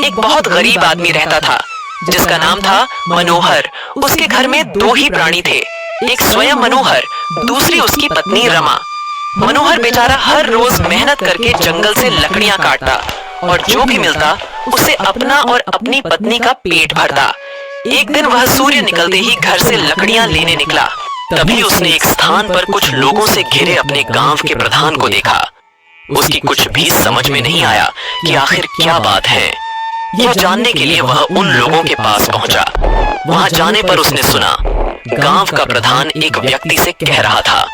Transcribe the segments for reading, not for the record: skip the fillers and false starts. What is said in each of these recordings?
एक बहुत गरीब आदमी रहता था जिसका नाम था मनोहर। उसके घर में दो ही प्राणी थे, एक स्वयं मनोहर, दूसरी उसकी पत्नी रमा। मनोहर बेचारा हर रोज मेहनत करके जंगल से लकड़ियां काटता और जो भी मिलता उससे अपना और अपनी पत्नी का पेट भरता। एक दिन वह सूर्य निकलते ही घर से लकड़ियां लेने निकला। तभी उसने एक स्थान पर कुछ लोगों से घिरे अपने गांव के प्रधान को देखा। उसकी कुछ भी समझ में नहीं आया कि आखिर क्या बात है। यह जानने के लिए वह उन लोगों के पास पहुंचा। वहां जाने पर उसने सुना गांव का प्रधान एक व्यक्ति से कह रहा था,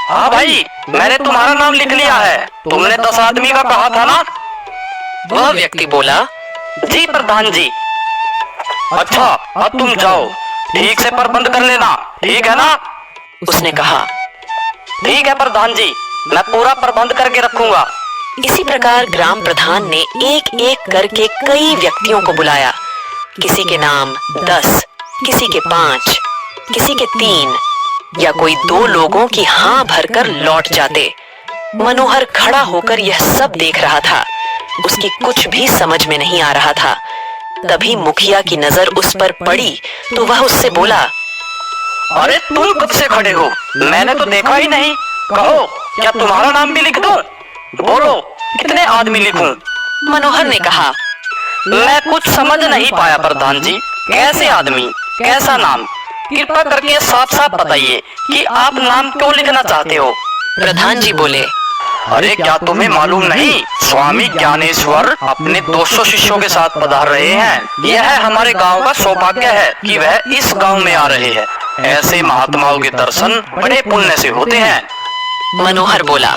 हाँ भाई, मैंने तुम्हारा नाम लिख लिया है। तुमने 10 आदमी का कहा था ना? वह व्यक्ति बोला, जी प्रधान जी। अच्छा, अब तुम जाओ, ठीक से प्रबंध कर लेना, ठीक है ना? उसने कहा। ठीक है प्रधान जी, मैं पूरा प्रबंध करके रखूंगा। इसी प्रकार ग्राम प्रधान ने एक एक करके कई व्यक्तियों को बुलाया। किसी के नाम 10, किसी के 5, किसी के 3 या कोई 2 लोगों की हाँ भरकर लौट जाते। मनोहर खड़ा होकर यह सब देख रहा था। उसकी कुछ भी समझ में नहीं आ रहा था। तभी मुखिया की नजर उस पर पड़ी तो वह उससे बोला, अरे तुम कब से खड़े हो? मैंने तो देखा ही नहीं। कहो, क्या तुम्हारा नाम भी लिख दूं? बोलो, कितने आदमी लिखूं? मनोहर ने कहा, मैं कुछ समझ नहीं पाया प्रधान जी। कैसे आदमी, कैसा नाम? कृपा करके साफ साफ बताइए कि आप नाम क्यों लिखना चाहते हो? प्रधान जी बोले, अरे क्या तुम्हें मालूम नहीं, स्वामी ज्ञानेश्वर अपने 200 शिष्यों के साथ पधार रहे हैं। यह हमारे गांव का सौभाग्य है कि वह इस गांव में आ रहे हैं। ऐसे महात्माओं के दर्शन बड़े पुण्य से होते हैं। मनोहर बोला,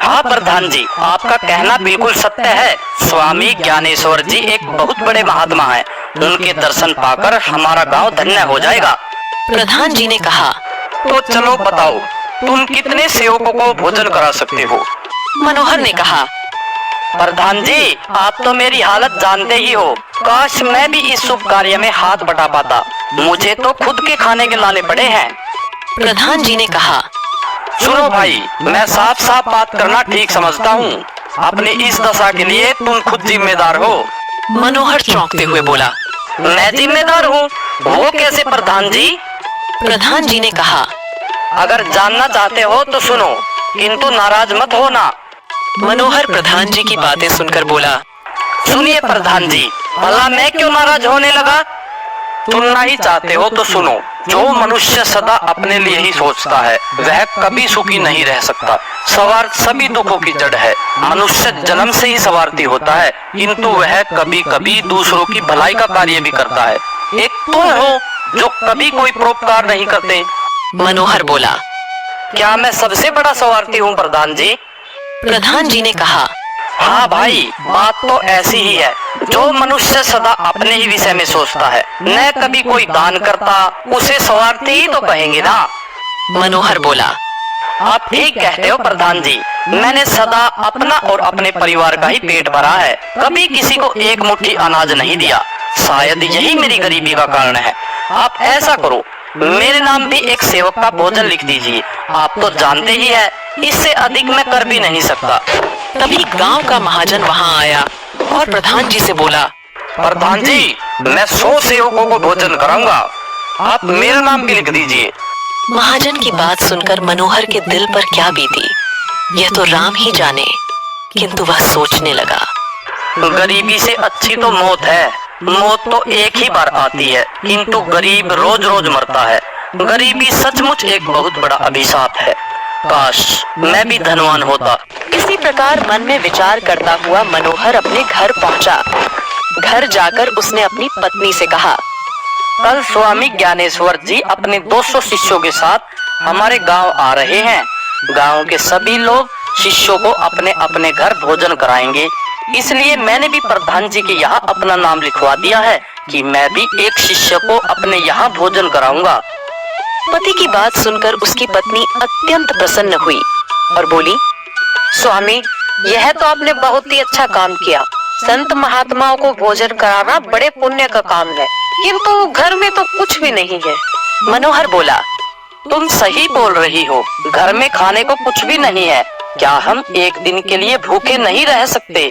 हाँ प्रधान जी, आपका कहना बिल्कुल सत्य है। स्वामी ज्ञानेश्वर जी एक बहुत बड़े महात्मा हैं। उनके दर्शन पाकर हमारा गांव धन्य हो जाएगा। प्रधान जी ने कहा। तो चलो बताओ, तुम कितने सेवकों को भोजन करा सकते हो? मनोहर ने कहा, प्रधान जी, आप तो मेरी हालत जानते ही हो। काश मैं भी इस शुभ कार्य में हाथ बटा पाता। मुझे तो खुद के खाने के लाने पड़े हैं। प्रधान जी ने कहा, सुनो भाई, मैं साफ साफ बात करना ठीक समझता हूँ। अपनी इस दशा के लिए तुम खुद जिम्मेदार हो। मनोहर चौंकते हुए बोला, मैं जिम्मेदार हूँ? वो कैसे प्रधान जी? प्रधान जी ने कहा, अगर जानना चाहते हो तो सुनो, किंतु नाराज मत होना। मनोहर प्रधान जी की बातें सुनकर बोला, सुनिए प्रधान जी, भला मैं क्यों नाराज होने लगा? सुनना ही चाहते हो तो सुनो। जो मनुष्य सदा अपने लिए ही सोचता है वह कभी सुखी नहीं रह सकता। स्वार्थ सभी दुखों की जड़ है। मनुष्य जन्म से ही स्वार्थी होता है, किंतु वह कभी कभी दूसरों की भलाई का कार्य भी करता है। एक तुम हो जो कभी कोई परोपकार नहीं करते। मनोहर बोला, क्या मैं सबसे बड़ा स्वार्थी हूँ प्रधान जी? प्रधान जी ने कहा, हाँ भाई, बात तो ऐसी ही है। जो मनुष्य सदा अपने ही विषय में सोचता है, न कभी कोई दान करता, उसे स्वार्थी ही तो कहेंगे ना। मनोहर बोला, आप ठीक कहते हो प्रधान जी। मैंने सदा अपना और अपने परिवार का ही पेट भरा है, कभी किसी को एक मुट्ठी अनाज नहीं दिया। शायद यही मेरी गरीबी का कारण है। आप ऐसा करो, मेरे नाम भी एक सेवक का भोजन लिख दीजिए। आप तो जानते ही है, इससे अधिक मैं कर भी नहीं सकता। तभी गांव का महाजन वहां आया और प्रधान जी से बोला, प्रधान जी, मैं 100 सेवकों को भोजन कराऊंगा। आप मेरा नाम भी लिख दीजिए। महाजन की बात सुनकर मनोहर के दिल पर क्या बीती, यह तो राम ही जाने। किंतु वह सोचने लगा, गरीबी से अच्छी तो मौत है। मौत तो एक ही बार आती है, किंतु गरीब रोज रोज मरता है। गरीबी सचमुच एक बहुत बड़ा अभिशाप है। काश मैं भी धनवान होता। इसी प्रकार मन में विचार करता हुआ मनोहर अपने घर पहुंचा। घर जाकर उसने अपनी पत्नी से कहा, कल स्वामी ज्ञानेश्वर जी अपने 200 शिष्यों के साथ हमारे गांव आ रहे हैं। गांव के सभी लोग शिष्यों को अपने अपने घर भोजन कराएंगे। इसलिए मैंने भी प्रधान जी के यहाँ अपना नाम लिखवा दिया है कि मैं भी एक शिष्य को अपने यहाँ भोजन कराऊंगा। पति की बात सुनकर उसकी पत्नी अत्यंत प्रसन्न हुई और बोली, स्वामी, यह तो आपने बहुत ही अच्छा काम किया। संत महात्माओं को भोजन कराना बड़े पुण्य का काम है, किंतु घर में तो कुछ भी नहीं है। मनोहर बोला, तुम सही बोल रही हो, घर में खाने को कुछ भी नहीं है। क्या हम एक दिन के लिए भूखे नहीं रह सकते?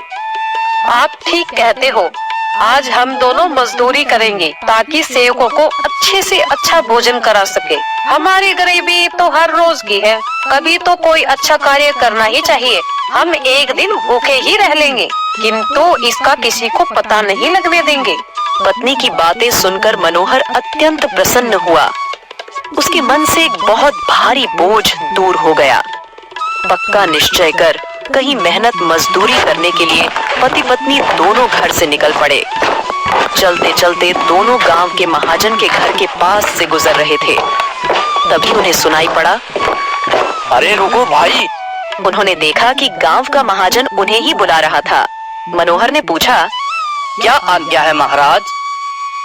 आप ठीक कहते हो। आज हम दोनों मजदूरी करेंगे ताकि सेवकों को अच्छे से अच्छा भोजन करा सके। हमारी गरीबी तो हर रोज की है, कभी तो कोई अच्छा कार्य करना ही चाहिए। हम एक दिन भूखे ही रह लेंगे, किंतु इसका किसी को पता नहीं लगने देंगे। पत्नी की बातें सुनकर मनोहर अत्यंत प्रसन्न हुआ। उसके मन से एक बहुत भारी बोझ दूर हो गया। पक्का निश्चय कर कहीं मेहनत मजदूरी करने के लिए पति पत्नी दोनों घर से निकल पड़े। चलते चलते दोनों गांव के महाजन के घर के पास से गुजर रहे थे। तभी उन्हें सुनाई पड़ा, अरे रुको भाई। उन्होंने देखा कि गांव का महाजन उन्हें ही बुला रहा था। मनोहर ने पूछा, क्या आज्ञा है महाराज?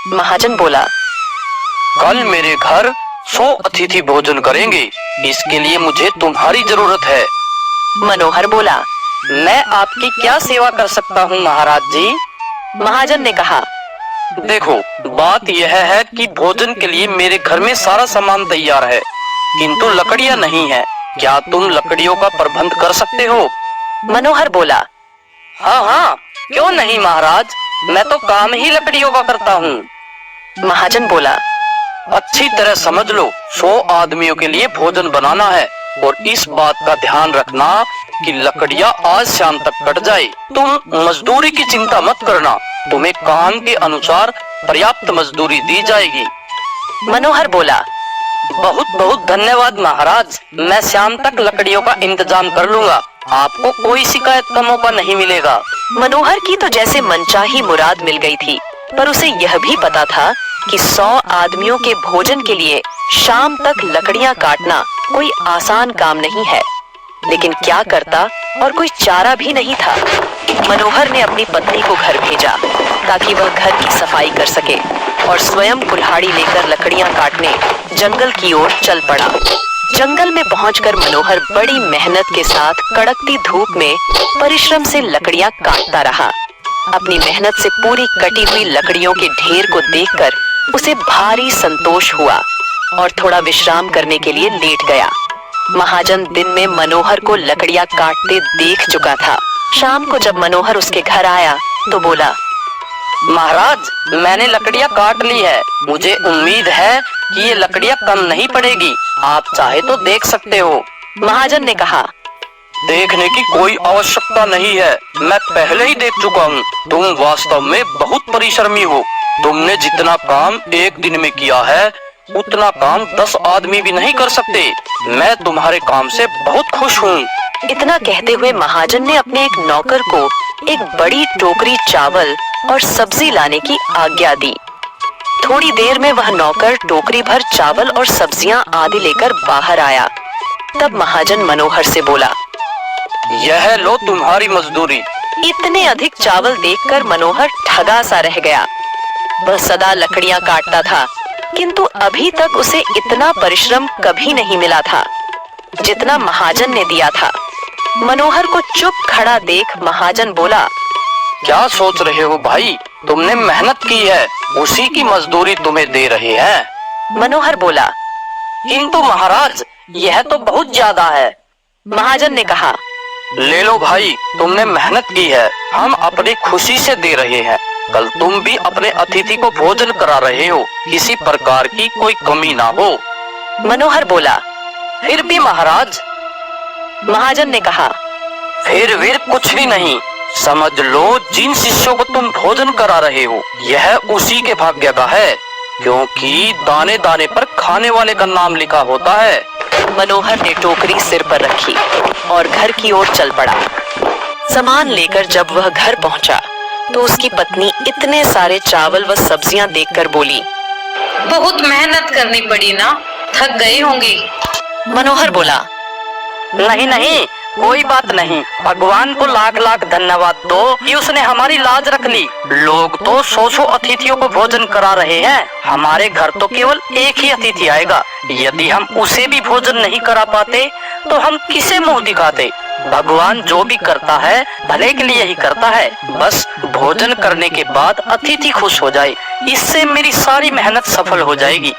महाजन बोला, कल मेरे घर 100 अतिथि भोजन करेंगे, इसके लिए मुझे तुम्हारी जरूरत है। मनोहर बोला, मैं आपकी क्या सेवा कर सकता हूँ महाराज जी? महाजन ने कहा, देखो, बात यह है कि भोजन के लिए मेरे घर में सारा सामान तैयार है, किंतु लकड़ियाँ नहीं है। क्या तुम लकड़ियों का प्रबंध कर सकते हो? मनोहर बोला, हाँ हाँ, क्यों नहीं महाराज, मैं तो काम ही लकड़ियों का करता हूँ। महाजन बोला, अच्छी तरह समझ लो, 100 आदमियों के लिए भोजन बनाना है और इस बात का ध्यान रखना कि लकड़ियाँ आज शाम तक कट जाए। तुम मजदूरी की चिंता मत करना, तुम्हें काम के अनुसार पर्याप्त मजदूरी दी जाएगी। मनोहर बोला, बहुत बहुत धन्यवाद महाराज, मैं शाम तक लकड़ियों का इंतजाम कर लूंगा, आपको कोई शिकायत का मौका नहीं मिलेगा। मनोहर की तो जैसे मनचाही मुराद मिल गई थी, पर उसे यह भी पता था कि 100 आदमियों के भोजन के लिए शाम तक लकड़ियां काटना कोई आसान काम नहीं है। लेकिन क्या करता, और कोई चारा भी नहीं था। मनोहर ने अपनी पत्नी को घर भेजा ताकि वह घर की सफाई कर सके और स्वयं कुल्हाड़ी लेकर लकड़ियां काटने जंगल की ओर चल पड़ा। जंगल में पहुंचकर मनोहर बड़ी मेहनत के साथ कड़कती धूप में परिश्रम से लकड़ियां काटता रहा। अपनी मेहनत से पूरी कटी हुई लकड़ियों के ढेर को देखकर उसे भारी संतोष हुआ और थोड़ा विश्राम करने के लिए लेट गया। महाजन दिन में मनोहर को लकड़ियां काटते देख चुका था। शाम को जब मनोहर उसके घर आया तो बोला, महाराज, मैंने लकड़ियाँ काट ली है, मुझे उम्मीद है कि ये लकड़ियाँ कम नहीं पड़ेगी, आप चाहे तो देख सकते हो। महाजन ने कहा, देखने की कोई आवश्यकता नहीं है, मैं पहले ही देख चुका हूँ। तुम वास्तव में बहुत परिश्रमी हो। तुमने जितना काम एक दिन में किया है उतना काम 10 आदमी भी नहीं कर सकते। मैं तुम्हारे काम से बहुत खुश हूँ। इतना कहते हुए महाजन ने अपने एक नौकर को एक बड़ी टोकरी चावल और सब्जी लाने की आज्ञा दी। थोड़ी देर में वह नौकर टोकरी भर चावल और सब्जियां आदि लेकर बाहर आया। तब महाजन मनोहर से बोला, यह लो तुम्हारी मजदूरी। इतने अधिक चावल देखकर मनोहर ठगा सा रह गया। वह सदा लकड़ियां काटता था, किंतु अभी तक उसे इतना परिश्रम कभी नहीं मिला था जितना महाजन ने दिया था। मनोहर को चुप खड़ा देख महाजन बोला, क्या सोच रहे हो भाई, तुमने मेहनत की है, उसी की मजदूरी तुम्हें दे रहे हैं। मनोहर बोला, किंतु महाराज, यह तो बहुत ज्यादा है। महाजन ने कहा, ले लो भाई, तुमने मेहनत की है, हम अपनी खुशी से दे रहे हैं। कल तुम भी अपने अतिथि को भोजन करा रहे हो, किसी प्रकार की कोई कमी ना हो। मनोहर बोला, फिर भी महाराज। महाजन ने कहा, फिर कुछ भी नहीं, समझ लो जिन शिष्यों को तुम भोजन करा रहे हो यह उसी के भाग्य का है, क्योंकि दाने दाने पर खाने वाले का नाम लिखा होता है। मनोहर ने टोकरी सिर पर रखी और घर की ओर चल पड़ा। सामान लेकर जब वह घर पहुंचा तो उसकी पत्नी इतने सारे चावल व सब्जियां देखकर बोली, बहुत मेहनत करनी पड़ी ना, थक गई होंगी। मनोहर बोला, नहीं नहीं, कोई बात नहीं, भगवान को लाख लाख धन्यवाद दो कि उसने हमारी लाज रख ली। लोग तो 100 अतिथियों को भोजन करा रहे हैं, हमारे घर तो केवल एक ही अतिथि आएगा। यदि हम उसे भी भोजन नहीं करा पाते तो हम किसे मुंह दिखाते। भगवान जो भी करता है भले के लिए ही करता है, बस भोजन करने के बाद अतिथि खुश हो जाए, इससे मेरी सारी मेहनत सफल हो जाएगी।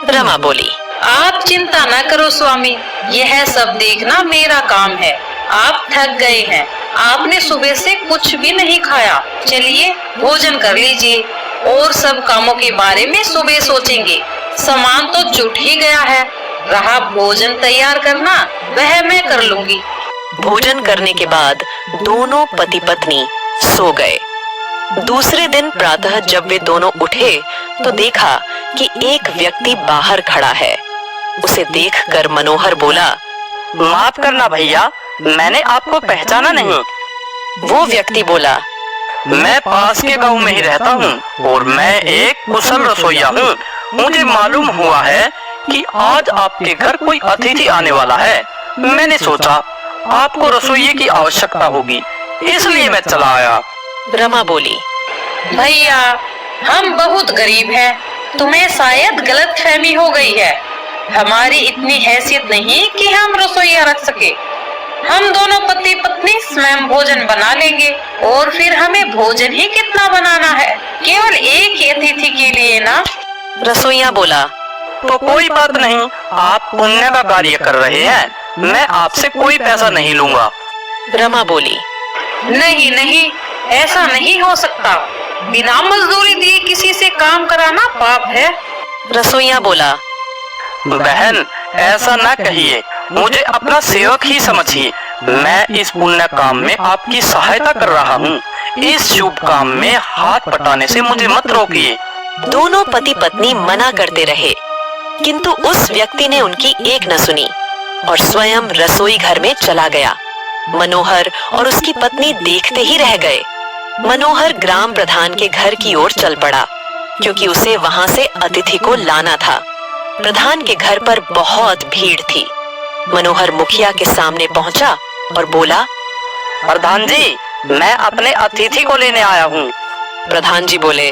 रमा बोली, आप चिंता न करो स्वामी, यह सब देखना मेरा काम है। आप थक गए हैं, आपने सुबह से कुछ भी नहीं खाया। चलिए भोजन कर लीजिए और सब कामों के बारे में सुबह सोचेंगे। सामान तो जुट ही गया है, रहा भोजन तैयार करना वह मैं कर लूंगी। भोजन करने के बाद दोनों पति पत्नी सो गए। दूसरे दिन प्रातः जब वे दोनों उठे तो देखा कि एक व्यक्ति बाहर खड़ा है। उसे देखकर मनोहर बोला, माफ करना भैया, मैंने आपको पहचाना नहीं। वो व्यक्ति बोला, मैं पास के गांव में ही रहता हूँ और मैं एक कुशल रसोइया हूँ। मुझे मालूम हुआ है कि आज आपके घर कोई अतिथि आने वाला है। मैंने सोचा आपको रसोइये की आवश्यकता होगी, इसलिए मैं चला आया। रमा बोली, भैया हम बहुत गरीब हैं, तुम्हें शायद गलतफहमी हो गई है। हमारी इतनी हैसियत नहीं कि हम रसोइया रख सके। हम दोनों पति पत्नी स्वयं भोजन बना लेंगे और फिर हमें भोजन ही कितना बनाना है, केवल एक ही अतिथि के लिए ना। रसोइया बोला, तो कोई बात नहीं, आप पुण्य का कार्य कर रहे हैं, मैं आपसे कोई पैसा नहीं लूंगा। रमा बोली, नहीं नहीं, ऐसा नहीं हो सकता। बिना मजदूरी दिए किसी से काम कराना पाप है। रसोइया बोला, बहन ऐसा ना कहिए, मुझे अपना सेवक ही समझिए। मैं इस पुण्य काम में आपकी सहायता कर रहा हूँ। इस शुभ काम में हाथ बटाने से मुझे मत रोकिए। दोनों पति पत्नी मना करते रहे, किंतु उस व्यक्ति ने उनकी एक न सुनी और स्वयं रसोई घर में चला गया। मनोहर और उसकी पत्नी देखते ही रह गए। मनोहर ग्राम प्रधान के घर की ओर चल पड़ा, क्योंकि उसे वहां से अतिथि को लाना था। प्रधान के घर पर बहुत भीड़ थी। मनोहर मुखिया के सामने पहुंचा और बोला, प्रधान जी, मैं अपने अतिथि को लेने आया हूँ। प्रधान जी बोले,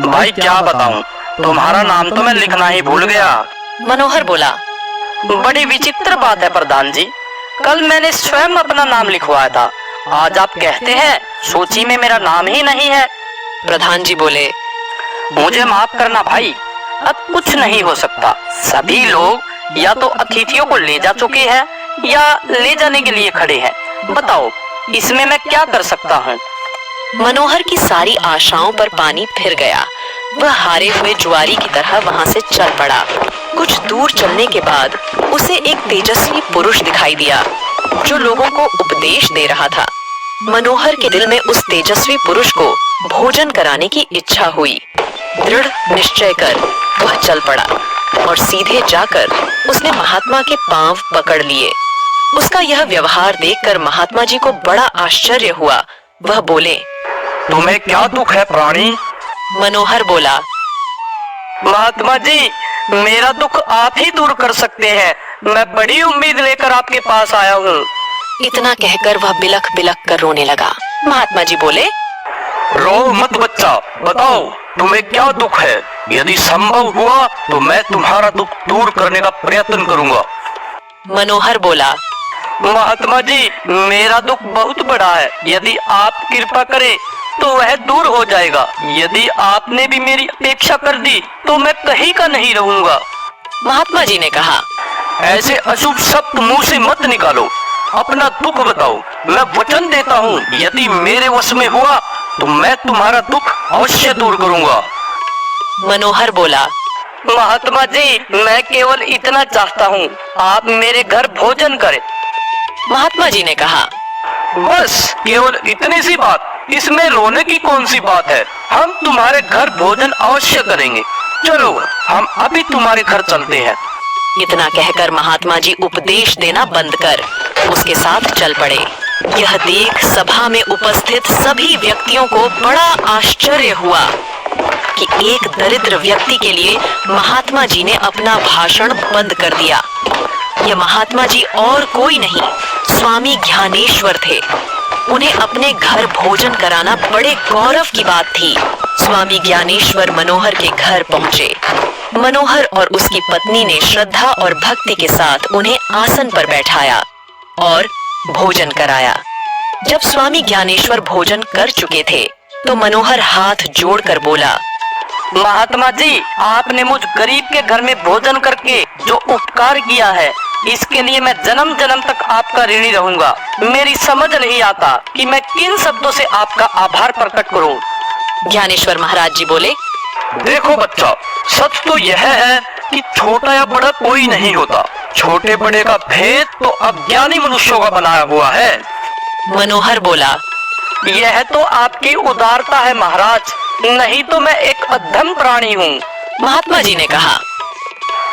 भाई क्या बताऊं, तुम्हारा नाम तो मैं लिखना ही भूल गया। मनोहर बोला, बड़ी विचित्र बात है प्रधान जी, कल मैंने स्वयं अपना नाम लिखवाया था, आज आप कहते हैं सूची में मेरा नाम ही नहीं है। प्रधान जी बोले, मुझे माफ करना भाई, अब कुछ नहीं हो सकता। सभी लोग या तो अतिथियों को ले जा चुके हैं या ले जाने के लिए खड़े हैं। बताओ इसमें मैं क्या कर सकता हूँ। मनोहर की सारी आशाओं पर पानी फिर गया। वह हारे हुए जुआरी की तरह वहां से चल पड़ा। कुछ दूर चलने के बाद उसे एक तेजस्वी पुरुष दिखाई दिया जो लोगों को उपदेश दे रहा था। मनोहर के दिल में उस तेजस्वी पुरुष को भोजन कराने की इच्छा हुई। दृढ़ निश्चय कर वह चल पड़ा और सीधे जाकर उसने महात्मा के पांव पकड़ लिए। उसका यह व्यवहार देखकर महात्मा जी को बड़ा आश्चर्य हुआ। वह बोले, तुम्हें क्या दुख है प्राणी? मनोहर बोला, महात्मा जी, मेरा दुख आप ही दूर कर सकते हैं। मैं बड़ी उम्मीद लेकर आपके पास आया हूँ। इतना कहकर वह बिलख बिलख कर रोने लगा। महात्मा जी बोले, रो मत बच्चा, बताओ तुम्हें क्या दुख है। यदि संभव हुआ तो मैं तुम्हारा दुख दूर करने का प्रयत्न करूंगा। मनोहर बोला, महात्मा जी, मेरा दुख बहुत बड़ा है, यदि आप कृपा करें तो वह दूर हो जाएगा। यदि आपने भी मेरी अपेक्षा कर दी तो मैं कहीं का नहीं रहूंगा। महात्मा जी ने कहा, ऐसे अशुभ शब्द मुंह से मत निकालो, अपना दुख बताओ। मैं वचन देता हूँ, यदि मेरे वश में हुआ तो मैं तुम्हारा दुख अवश्य दूर करूंगा। मनोहर बोला, महात्मा जी, मैं केवल इतना चाहता हूँ, आप मेरे घर भोजन करें। महात्मा जी ने कहा, बस केवल इतनी सी बात, इसमें रोने की कौन सी बात है। हम तुम्हारे घर भोजन अवश्य करेंगे। चलो हम अभी तुम्हारे घर चलते हैं। इतना कहकर महात्मा जी उपदेश देना बंद कर उसके साथ चल पड़े। यह देख सभा में उपस्थित सभी व्यक्तियों को बड़ा आश्चर्य हुआ कि एक दरिद्र व्यक्ति के लिए महात्मा जी ने अपना भाषण बंद कर दिया। यह महात्मा जी और कोई नहीं, स्वामी ज्ञानेश्वर थे। उन्हें अपने घर भोजन कराना बड़े गौरव की बात थी। स्वामी ज्ञानेश्वर मनोहर के घर पहुंचे। मनोहर और उसकी पत्नी ने श्रद्धा और भक्ति के साथ उन्हें आसन पर बैठाया और भोजन कराया। जब स्वामी ज्ञानेश्वर भोजन कर चुके थे तो मनोहर हाथ जोड़कर बोला, महात्मा जी, आपने मुझ गरीब के घर में भोजन करके जो उपकार किया है इसके लिए मैं जन्म जन्म तक आपका ऋणी रहूंगा। मेरी समझ नहीं आता कि मैं किन शब्दों से आपका आभार प्रकट करूं। ज्ञानेश्वर महाराज जी बोले, देखो बच्चा, सच तो यह है कि छोटा या बड़ा कोई नहीं होता। छोटे बड़े का भेद तो अज्ञानी मनुष्यों का बनाया हुआ है। मनोहर बोला, यह तो आपकी उदारता है महाराज, नहीं तो मैं एक अधम प्राणी हूँ। महात्मा जी ने कहा,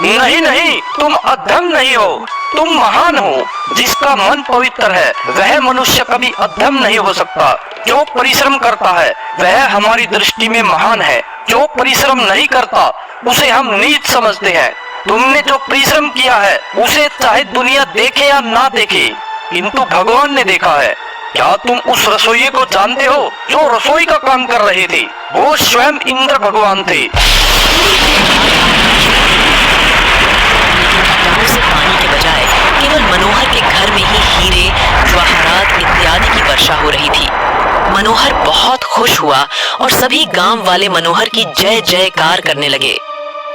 नहीं नहीं, तुम अधम नहीं हो, तुम महान हो। जिसका मन पवित्र है वह मनुष्य कभी अधम नहीं हो सकता। जो परिश्रम करता है वह हमारी दृष्टि में महान है। जो परिश्रम नहीं करता उसे हम नीच समझते हैं। तुमने जो परिश्रम किया है उसे चाहे दुनिया देखे या ना देखे, किंतु भगवान ने देखा है। क्या तुम उस रसोइये को जानते हो जो रसोई का काम कर रहे थे? वो स्वयं इंद्र भगवान थे। गांव से पानी के बजाय केवल मनोहर के घर में ही हीरे, जवाहरात इत्यादि की वर्षा हो रही थी। मनोहर बहुत खुश हुआ और सभी गांव वाले मनोहर की जय जयकार करने लगे।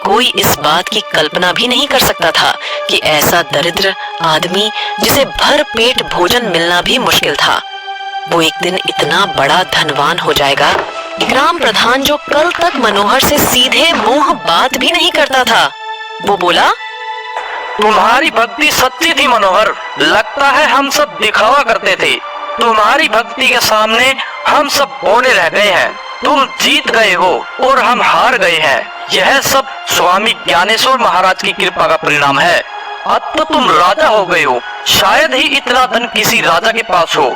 कोई इस बात की कल्पना भी नहीं कर सकता था कि ऐसा दरिद्र आदमी जिसे भर पेट भोजन मिलना भी मुश्किल था, वो एक दिन इतना बड़ा धनवान हो जाएगा। ग्राम प्रधान जो कल तक मनोहर से सीधे मुंह बात भी नहीं करता था, वो बोला, तुम्हारी भक्ति सच्ची थी मनोहर। लगता है हम सब दिखावा करते थे। तुम्हारी भक्ति के सामने हम सब बौने रह गए हैं। तुम जीत गए हो और हम हार गए हैं। यह सब स्वामी ज्ञानेश्वर महाराज की कृपा का परिणाम है। अब तो तुम राजा हो गए हो। शायद ही इतना धन किसी राजा के पास हो।